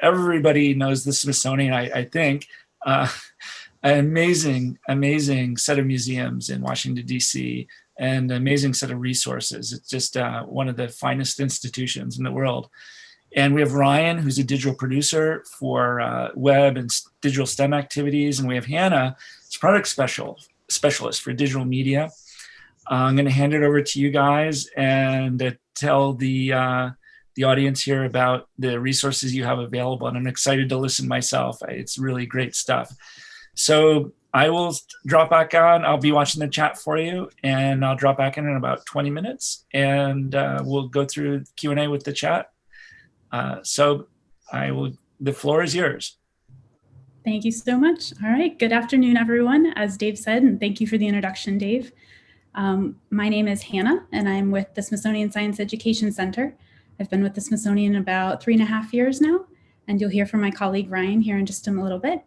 Everybody knows the Smithsonian, I think. An amazing set of museums in Washington, D.C., and an amazing set of resources. It's just one of the finest institutions in the world. And we have Ryan, who's a digital producer for web and digital STEM activities. And we have Hannah, who's product specialist for digital media. I'm going to hand it over to you guys and tell the audience here about the resources you have available. And I'm excited to listen myself. It's really great stuff. So I will drop back on. I'll be watching the chat for you, and I'll drop back in about 20 minutes, and we'll go through Q&A with the chat. So the floor is yours. Thank you so much. All right, good afternoon, everyone, as Dave said, and thank you for the introduction, Dave. My name is Hannah, and I'm with the Smithsonian Science Education Center. I've been with the Smithsonian about 3.5 years now, and you'll hear from my colleague Ryan here in just a little bit.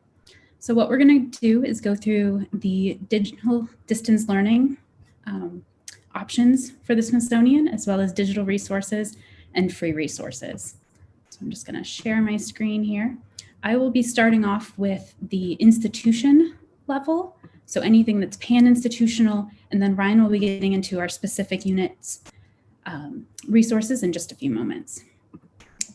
So what we're going to do is go through the digital distance learning options for the Smithsonian, as well as digital resources and free resources. So I'm just going to share my screen here. I will be starting off with the institution level, so anything that's pan-institutional, and then Ryan will be getting into our specific units resources in just a few moments.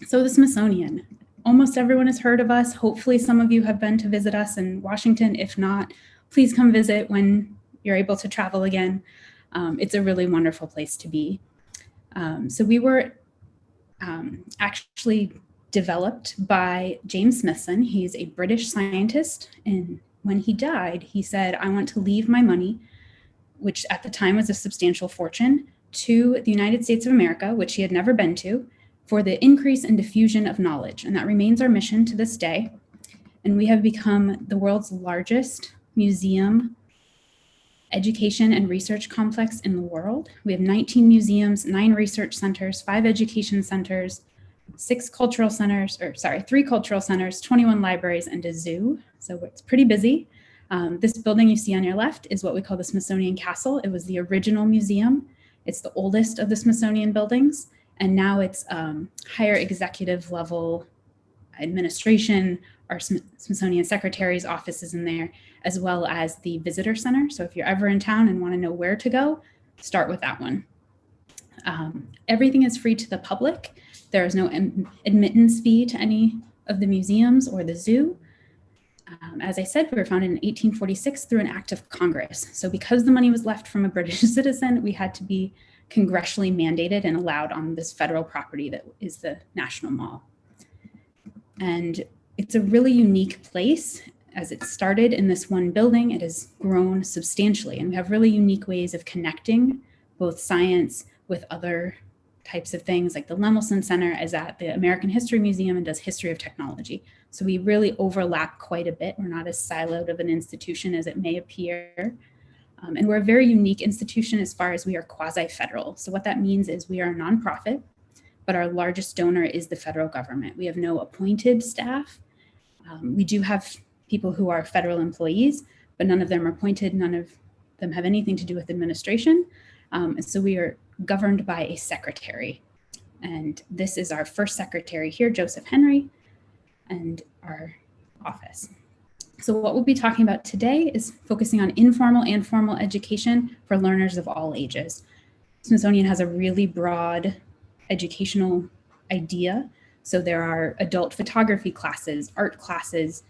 So the Smithsonian. Almost everyone has heard of us. Hopefully some of you have been to visit us in Washington. If not, please come visit when you're able to travel again. It's a really wonderful place to be. So we were actually developed by James Smithson. He's a British scientist, and when he died, he said, I want to leave my money, which at the time was a substantial fortune, to the United States of America, which he had never been to, for the increase and diffusion of knowledge. And that remains our mission to this day. And we have become the world's largest museum, education and research complex in the world. We have 19 museums, 9 research centers, 5 education centers, 3 cultural centers, 21 libraries, and a zoo. So it's pretty busy. This building you see on your left is what we call the Smithsonian Castle. It was the original museum. It's the oldest of the Smithsonian buildings. And now it's higher executive level administration. Our Smithsonian Secretary's office is in there, as well as the visitor center. So if you're ever in town and want to know where to go, start with that one. Everything is free to the public. There is no admittance fee to any of the museums or the zoo. As I said, we were founded in 1846 through an act of Congress. So because the money was left from a British citizen, we had to be congressionally mandated and allowed on this federal property that is the National Mall. And it's a really unique place. As it started in this one building, it has grown substantially, and we have really unique ways of connecting both science with other types of things. Like the Lemelson Center is at the American History Museum and does history of technology. So we really overlap quite a bit. We're not as siloed of an institution as it may appear. And we're a very unique institution as far as we are quasi-federal. So what that means is we are a nonprofit, but our largest donor is the federal government. We have no appointed staff. We do have people who are federal employees, but none of them are appointed. None of them have anything to do with administration. And so we are governed by a secretary. And this is our first secretary here, Joseph Henry, and our office. So what we'll be talking about today is focusing on informal and formal education for learners of all ages. Smithsonian has a really broad educational idea. So there are adult photography classes, art classes,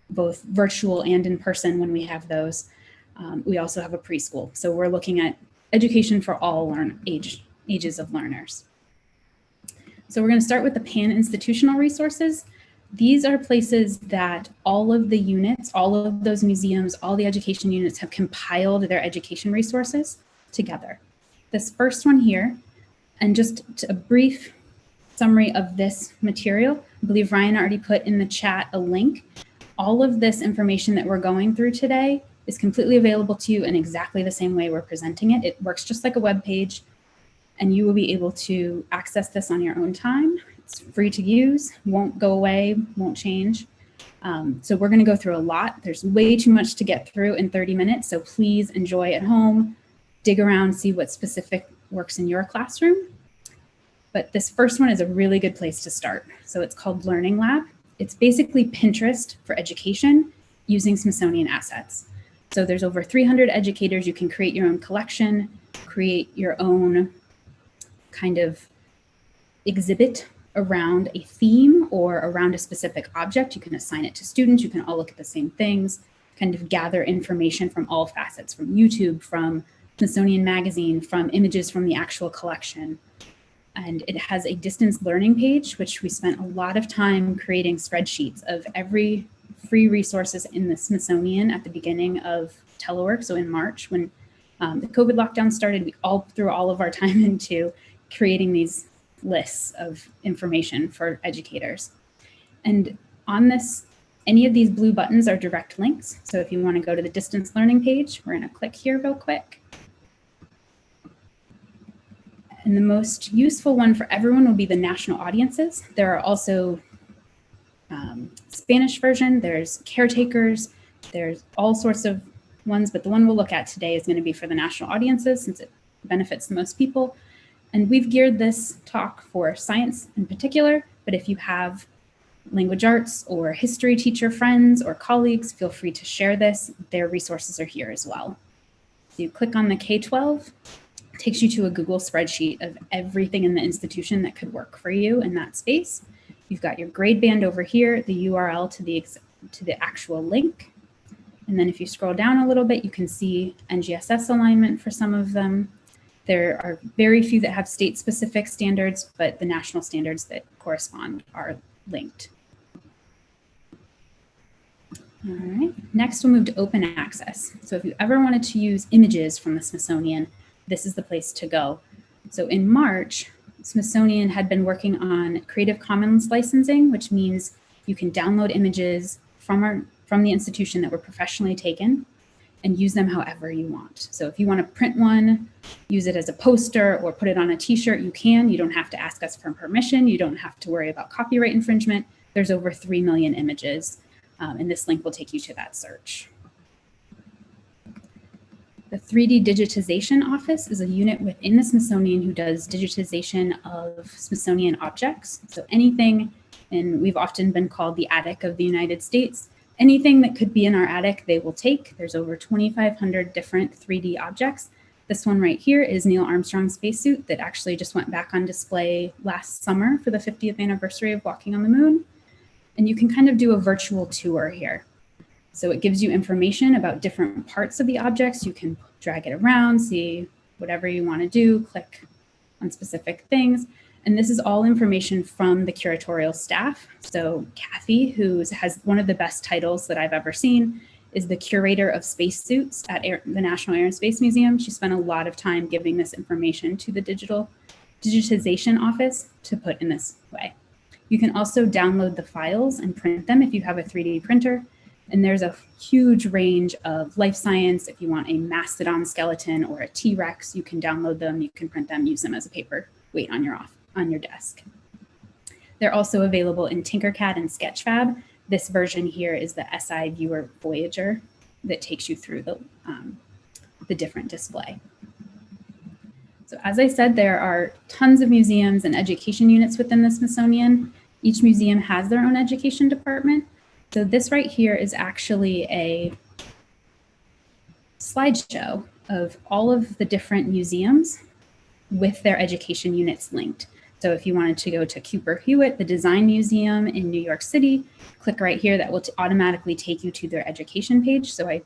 both virtual and in person when we have those. We also have a preschool. So we're looking at education for all ages of learners. So we're going to start with the pan-institutional resources. These are places that all of the units, all of those museums, all the education units have compiled their education resources together. This first one here, and just a brief summary of this material, I believe Ryan already put in the chat a link. All of this information that we're going through today is completely available to you in exactly the same way we're presenting it. It works just like a web page, and you will be able to access this on your own time. It's free to use, won't go away, won't change. So we're going to go through a lot. There's way too much to get through in 30 minutes. So please enjoy at home, dig around, see what specific works in your classroom. But this first one is a really good place to start. So it's called Learning Lab. it's basically Pinterest for education using Smithsonian assets. So there's over 300 educators. You can create your own collection, create your own kind of exhibit around a theme or around a specific object. You can assign it to students. You can all look at the same things, kind of gather information from all facets, from YouTube, from Smithsonian Magazine, from images from the actual collection. And it has a distance learning page, which we spent a lot of time creating spreadsheets of every free resources in the Smithsonian at the beginning of telework. So in March, when the COVID lockdown started, we all threw all of our time into creating these lists of information for educators. And on this, any of these blue buttons are direct links. So if you want to go to the distance learning page, we're going to click here real quick. And the most useful one for everyone will be the national audiences. There are also Spanish version, there's caretakers, there's all sorts of ones, but the one we'll look at today is going to be for the national audiences since it benefits the most people. And we've geared this talk for science in particular, but if you have language arts or history teacher friends or colleagues, feel free to share this. Their resources are here as well. So you click on the K-12, it takes you to a Google spreadsheet of everything in the institution that could work for you in that space. You've got your grade band over here, the URL to the actual link. And then if you scroll down a little bit, you can see NGSS alignment for some of them. There are very few that have state-specific standards, but the national standards that correspond are linked. All right, next we'll move to open access. So if you ever wanted to use images from the Smithsonian, this is the place to go. So in March, Smithsonian had been working on Creative Commons licensing, which means you can download images from the institution that were professionally taken and use them however you want. So if you want to print one, use it as a poster or put it on a t-shirt, you can. You don't have to ask us for permission. You don't have to worry about copyright infringement. There's over 3 million images, and this link will take you to that search. The 3D Digitization Office is a unit within the Smithsonian who does digitization of Smithsonian objects. So anything, and we've often been called the attic of the United States, anything that could be in our attic, they will take. There's over 2,500 different 3D objects. This one right here is Neil Armstrong's spacesuit that actually just went back on display last summer for the 50th anniversary of walking on the moon. And you can kind of do a virtual tour here. So it gives you information about different parts of the objects. You can drag it around, see whatever you want to do, click on specific things. And this is all information from the curatorial staff. So Kathy, who has one of the best titles that I've ever seen, is the curator of spacesuits at the National Air and Space Museum. She spent a lot of time giving this information to the digitization office to put in this way. You can also download the files and print them if you have a 3D printer. And there's a huge range of life science. If you want a mastodon skeleton or a T-Rex, you can download them, you can print them, use them as a paperweight on your desk. They're also available in Tinkercad and Sketchfab. This version here is the SI Viewer Voyager that takes you through the different display. So as I said, there are tons of museums and education units within the Smithsonian. Each museum has their own education department. So this right here is actually a slideshow of all of the different museums with their education units linked. So if you wanted to go to Cooper Hewitt, the Design Museum in New York City, click right here. That will automatically take you to their education page. So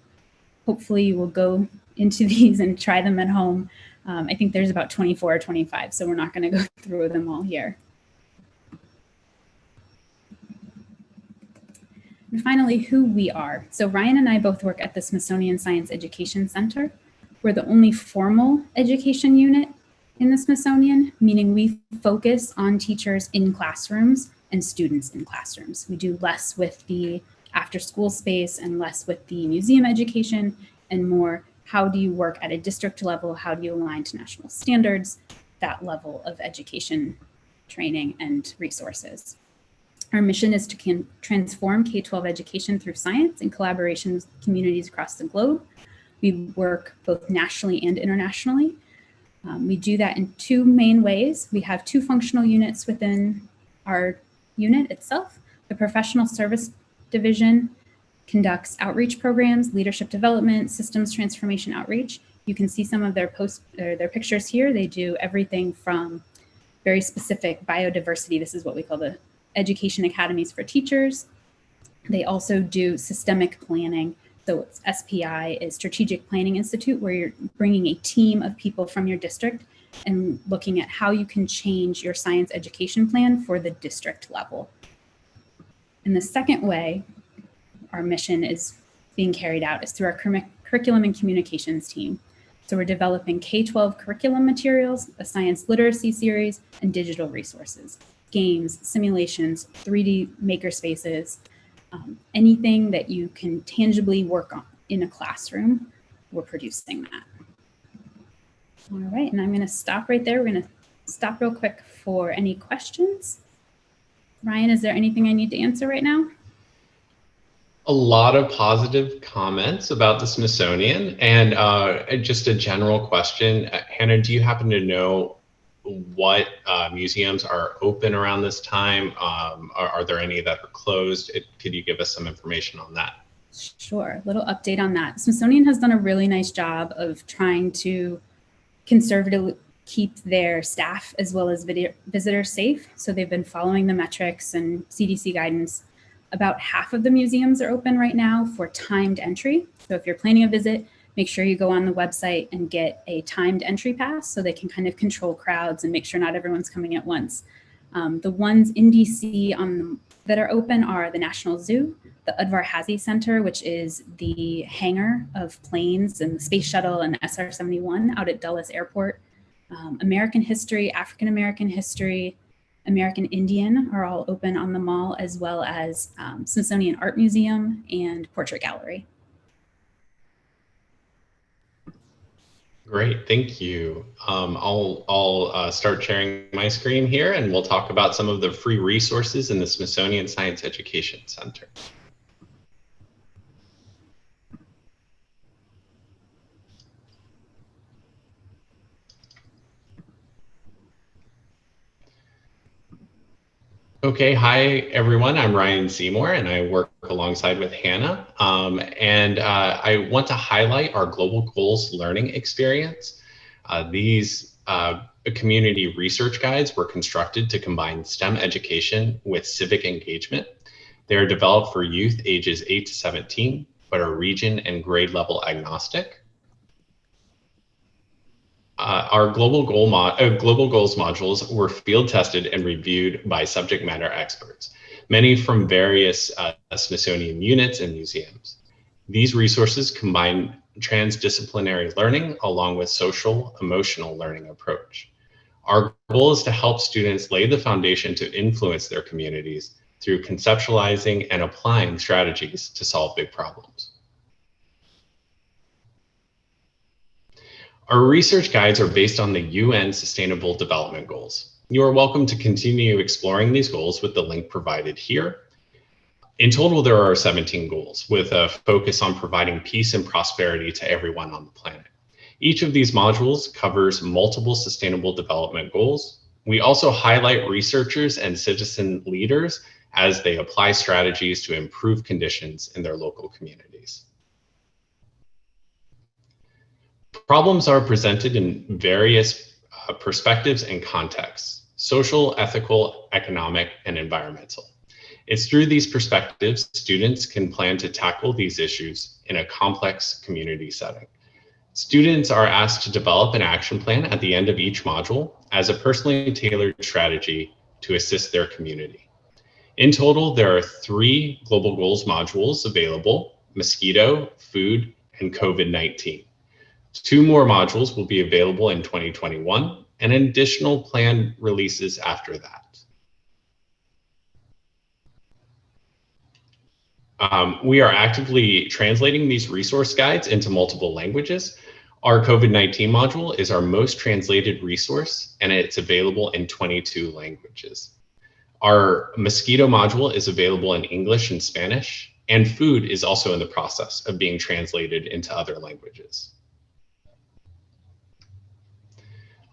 hopefully you will go into these and try them at home. I think there's about 24 or 25, so we're not going to go through them all here. And finally, who we are. So Ryan and I both work at the Smithsonian Science Education Center. We're the only formal education unit in the Smithsonian, meaning we focus on teachers in classrooms and students in classrooms. We do less with the after school space and less with the museum education and more how do you work at a district level, how do you align to national standards, that level of education, training, and resources. Our mission is to transform K-12 education through science in collaboration with communities across the globe. We work both nationally and internationally. We do that in 2 main ways. We have 2 functional units within our unit itself, The professional service division conducts outreach programs, leadership development, systems transformation outreach. You can see some of their their pictures here. They do everything from very specific biodiversity. This is what we call the education academies for teachers. They also do systemic planning. So SPI is Strategic Planning Institute, where you're bringing a team of people from your district and looking at how you can change your science education plan for the district level. And the second way our mission is being carried out is through our curriculum and communications team. So we're developing K-12 curriculum materials, a science literacy series, and digital resources, games, simulations, 3D makerspaces, anything that you can tangibly work on in a classroom, we're producing that. All right, and I'm going to stop right there. We're going to stop real quick for any questions. Ryan, is there anything I need to answer right now? A lot of positive comments about the Smithsonian, and just a general question. Hannah, do you happen to know what museums are open around this time? Are there any that are closed? Could you give us some information on that? Sure, a little update on that. Smithsonian has done a really nice job of trying to conservatively keep their staff as well as visitors safe. So they've been following the metrics and CDC guidance. About half of the museums are open right now for timed entry. So if you're planning a visit, make sure you go on the website and get a timed entry pass so they can kind of control crowds and make sure not everyone's coming at once. The ones in DC that are open are the National Zoo, the Udvar Hazy Center, which is the hangar of planes and the space shuttle and SR-71 out at Dulles Airport. American history, African American history, American Indian are all open on the mall, as well as Smithsonian Art Museum and Portrait Gallery. Great, thank you. I'll start sharing my screen here, and we'll talk about some of the free resources in the Smithsonian Science Education Center. Okay, hi everyone, I'm Ryan Seymour and I work alongside with Hannah. I want to highlight our Global Goals learning experience. These community research guides were constructed to combine STEM education with civic engagement. They are developed for youth ages 8 to 17, but are region and grade level agnostic. Our Global Goals modules were field tested and reviewed by subject matter experts, many from various Smithsonian units and museums. These resources combine transdisciplinary learning along with social emotional learning approach. Our goal is to help students lay the foundation to influence their communities through conceptualizing and applying strategies to solve big problems. Our research guides are based on the UN Sustainable Development Goals. You are welcome to continue exploring these goals with the link provided here. In total, there are 17 goals with a focus on providing peace and prosperity to everyone on the planet. Each of these modules covers multiple sustainable development goals. We also highlight researchers and citizen leaders as they apply strategies to improve conditions in their local communities. Problems are presented in various perspectives and contexts: social, ethical, economic, and environmental. It's through these perspectives, students can plan to tackle these issues in a complex community setting. Students are asked to develop an action plan at the end of each module as a personally tailored strategy to assist their community. In total, there are 3 Global Goals modules available: mosquito, food, and COVID-19. 2 more modules will be available in 2021 and additional planned releases after that. We are actively translating these resource guides into multiple languages. Our COVID-19 module is our most translated resource, and it's available in 22 languages. Our mosquito module is available in English and Spanish, and food is also in the process of being translated into other languages.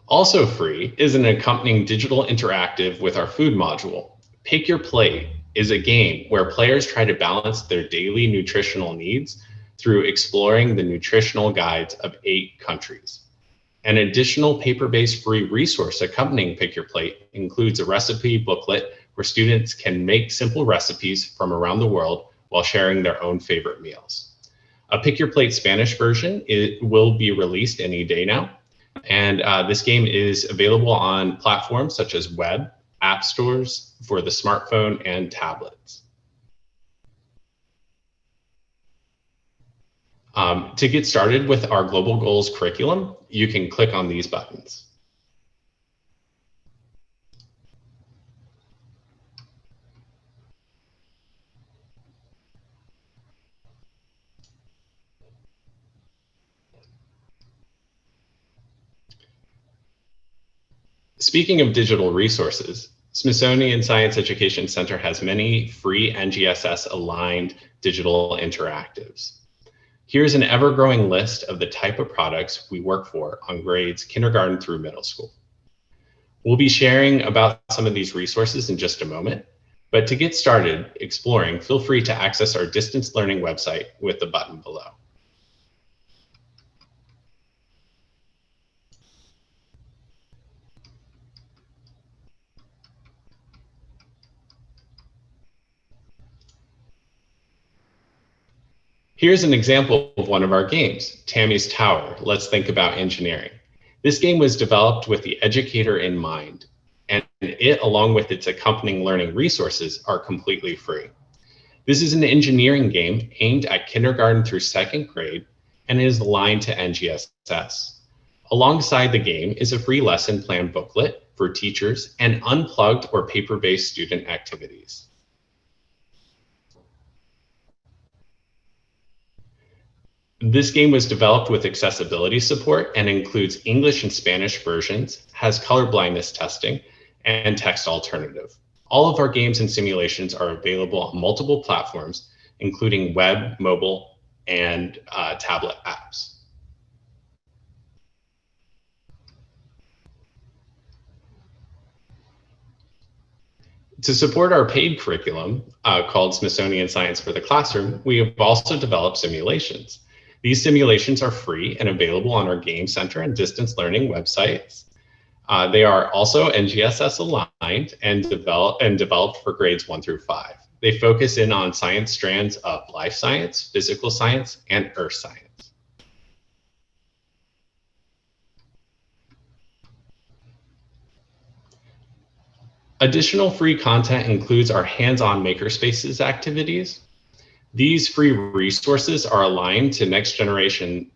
Also free is an accompanying digital interactive with our food module. Pick Your Plate is a game where players try to balance their daily nutritional needs through exploring the nutritional guides of 8 countries. An additional paper-based free resource accompanying Pick Your Plate includes a recipe booklet where students can make simple recipes from around the world while sharing their own favorite meals. A Pick Your Plate Spanish version will be released any day now. And this game is available on platforms such as web, app stores for the smartphone and tablets. To get started with our Global Goals curriculum, you can click on these buttons. Speaking of digital resources, Smithsonian Science Education Center has many free NGSS-aligned digital interactives. Here's an ever-growing list of the type of products we work for on grades kindergarten through middle school. We'll be sharing about some of these resources in just a moment, but to get started exploring, feel free to access our distance learning website with the button below. Here's an example of one of our games, Tammy's Tower, Let's Think About Engineering. This game was developed with the educator in mind, and it, along with its accompanying learning resources, are completely free. This is an engineering game aimed at kindergarten through 2nd grade and is aligned to NGSS. Alongside the game is a free lesson plan booklet for teachers and unplugged or paper-based student activities. This game was developed with accessibility support and includes English and Spanish versions, has color blindness testing, and text alternative. All of our games and simulations are available on multiple platforms, including web, mobile, and tablet apps. To support our paid curriculum called Smithsonian Science for the Classroom, we have also developed simulations. These simulations are free and available on our Game Center and distance learning websites. They are also NGSS aligned and developed for grades 1 through 5. They focus in on science strands of life science, physical science, and earth science. Additional free content includes our hands-on makerspaces activities. These free resources are aligned to next generation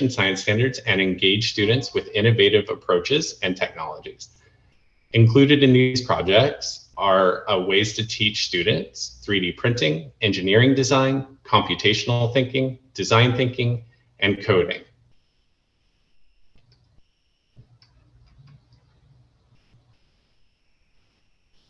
science standards and engage students with innovative approaches and technologies. Included in these projects are ways to teach students 3D printing, engineering design, computational thinking, design thinking, and coding.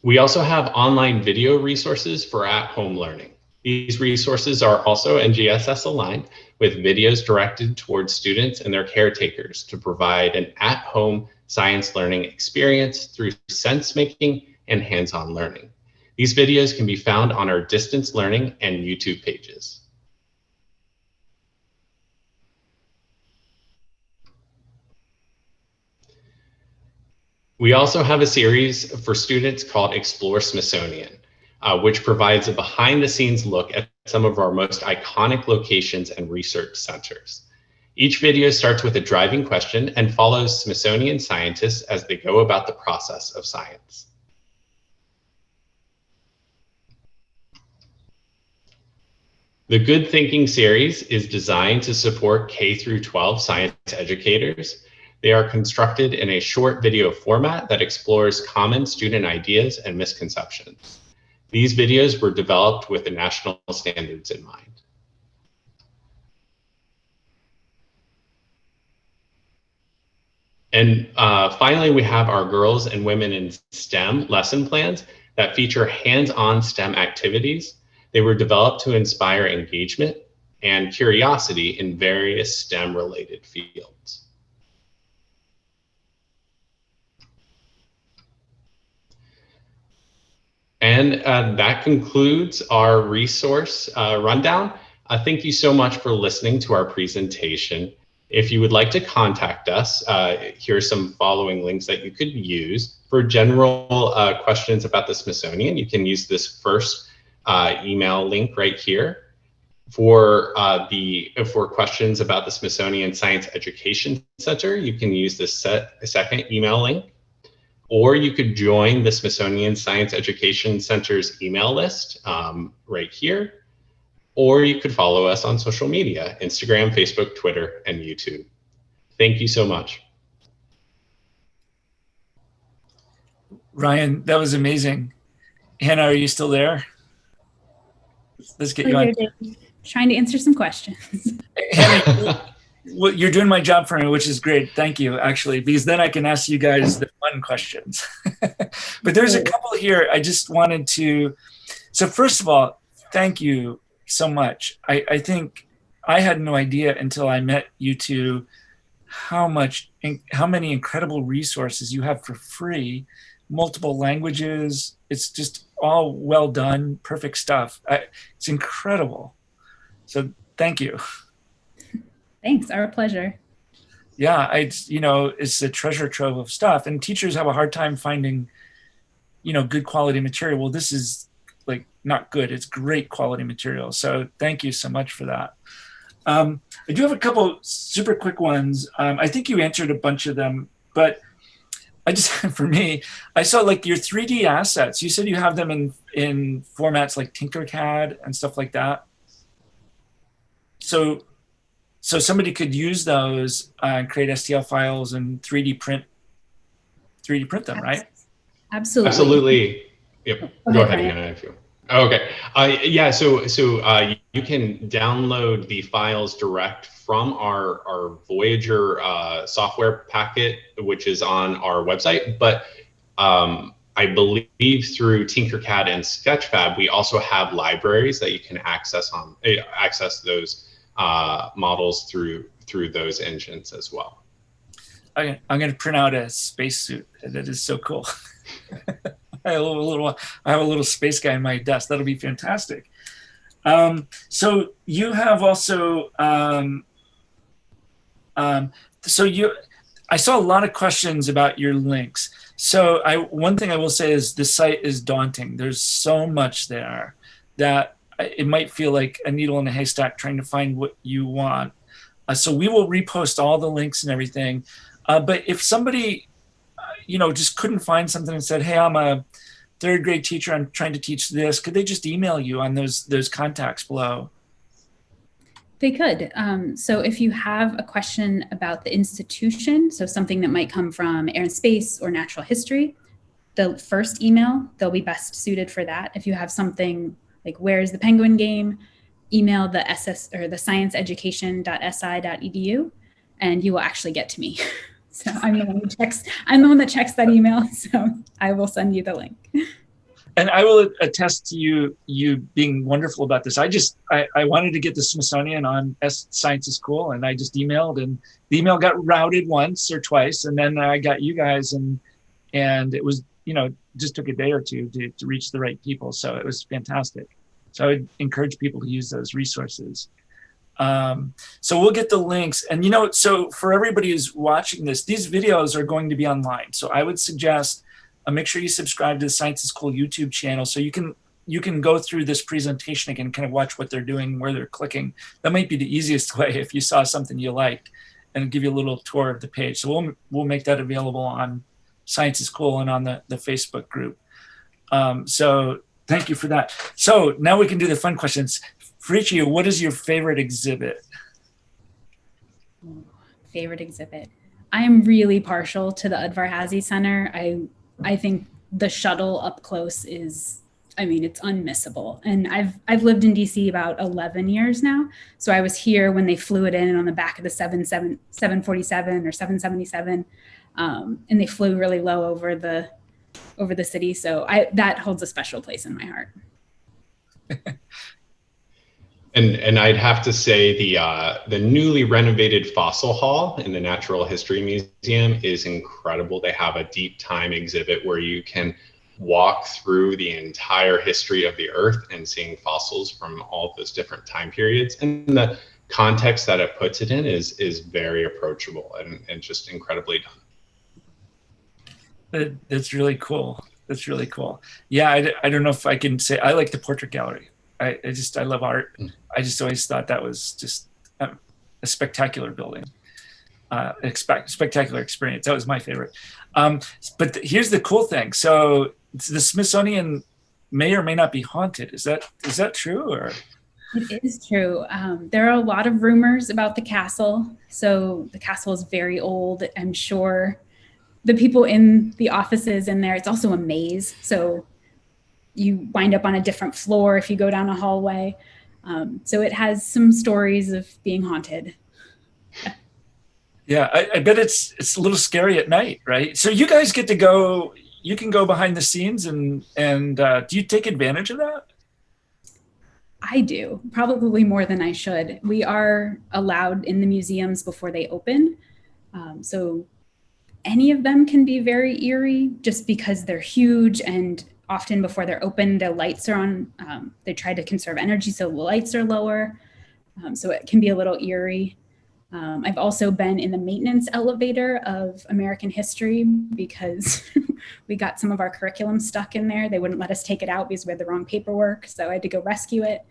We also have online video resources for at-home learning. These resources are also NGSS aligned with videos directed towards students and their caretakers to provide an at-home science learning experience through sense-making and hands-on learning. These videos can be found on our distance learning and YouTube pages. We also have a series for students called Explore Smithsonian, which provides a behind-the-scenes look at some of our most iconic locations and research centers. Each video starts with a driving question and follows Smithsonian scientists as they go about the process of science. The Good Thinking series is designed to support K-12 science educators. They are constructed in a short video format that explores common student ideas and misconceptions. These videos were developed with the national standards in mind. And finally, we have our Girls and Women in STEM lesson plans that feature hands-on STEM activities. They were developed to inspire engagement and curiosity in various STEM-related fields. And that concludes our resource rundown. Thank you so much for listening to our presentation. If you would like to contact us, here are some following links that you could use. For general questions about the Smithsonian, you can use this first email link right here. For questions about the Smithsonian Science Education Center, you can use the second email link. Or you could join the Smithsonian Science Education Center's email list right here. Or you could follow us on social media, Instagram, Facebook, Twitter, and YouTube. Thank you so much. Ryan, that was amazing. Hannah, are you still there? Let's get you on. Trying to answer some questions. Hannah, well, you're doing my job for me, which is great. Thank you, actually, because then I can ask you guys the fun questions. But there's a couple here I just wanted to. So first of all, thank you so much. I think I had no idea until I met you two how many incredible resources you have for free, multiple languages. It's just all well done, perfect stuff. It's incredible. So thank you. Thanks, our pleasure. Yeah, it's a treasure trove of stuff, and teachers have a hard time finding, good quality material. Well, this is like not good, it's great quality material. So thank you so much for that. I do have a couple super quick ones. I think you answered a bunch of them, but for me, I saw like your 3D assets. You said you have them in formats like Tinkercad and stuff like that. So somebody could use those and create STL files and 3D print them, right? Absolutely. Absolutely. Yep. Go ahead, Ryan. Hannah, if you. Okay. Yeah. So you can download the files direct from our Voyager software packet, which is on our website. But I believe through Tinkercad and Sketchfab, we also have libraries that you can access those models through those engines as well. I'm going to print out a spacesuit. That is so cool. I have a little space guy on my desk. That'll be fantastic. So you have also, I saw a lot of questions about your links. So one thing I will say is the site is daunting. There's so much there that it might feel like a needle in a haystack trying to find what you want. So we will repost all the links and everything. But if somebody, just couldn't find something and said, hey, I'm a third grade teacher, I'm trying to teach this, could they just email you on those contacts below? They could. So if you have a question about the institution, so something that might come from air and space or natural history, the first email, they'll be best suited for that. If you have something like where's the penguin game, email the scienceeducation.si.edu, and you will actually get to me. So I'm the one that checks that email. So I will send you the link. And I will attest to you being wonderful about this. I wanted to get the Smithsonian on Science is Cool, and I just emailed, and the email got routed once or twice, and then I got you guys, and it was, just took a day or two to reach the right people. So it was fantastic. So I would encourage people to use those resources. So we'll get the links, and so for everybody who's watching this, these videos are going to be online. So I would suggest make sure you subscribe to the Science is Cool YouTube channel, so you can go through this presentation again, kind of watch what they're doing, where they're clicking. That might be the easiest way if you saw something you liked, and give you a little tour of the page. So we'll make that available on Science is Cool and on the Facebook group. So thank you for that. So now we can do the fun questions. For each of you, what is your favorite exhibit? Favorite exhibit. I am really partial to the Udvar-Hazy Center. I think the shuttle up close is, it's unmissable. And I've lived in DC about 11 years now. So I was here when they flew it in on the back of the 747 or 777. And they flew really low over the city. So that holds a special place in my heart. And I'd have to say the newly renovated Fossil Hall in the Natural History Museum is incredible. They have a deep time exhibit where you can walk through the entire history of the Earth and seeing fossils from all of those different time periods. And the context that it puts it in is very approachable and just incredibly done. That's really cool. That's really cool. Yeah, I don't know if I can say, I like the portrait gallery. I love art. I just always thought that was just a spectacular building, spectacular experience. That was my favorite. But here's the cool thing. So the Smithsonian may or may not be haunted. Is that true? Or it is true. There are a lot of rumors about the castle. So the castle is very old. I'm sure the people in the offices in there, it's also a maze. So you wind up on a different floor if you go down a hallway. So it has some stories of being haunted. Yeah, I bet it's a little scary at night, right? So you guys get to go, you can go behind the scenes and do you take advantage of that? I do, probably more than I should. We are allowed in the museums before they open. So any of them can be very eerie just because they're huge, and often before they're open, the lights are on. They try to conserve energy, so the lights are lower. So it can be a little eerie. I've also been in the maintenance elevator of American history because we got some of our curriculum stuck in there. They wouldn't let us take it out because we had the wrong paperwork. So I had to go rescue it.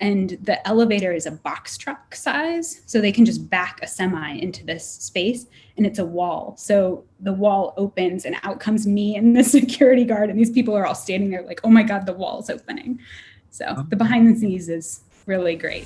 And the elevator is a box truck size. So they can just back a semi into this space, and it's a wall. So the wall opens and out comes me and the security guard. And these people are all standing there like, oh my God, the wall's opening. So the behind the scenes is really great.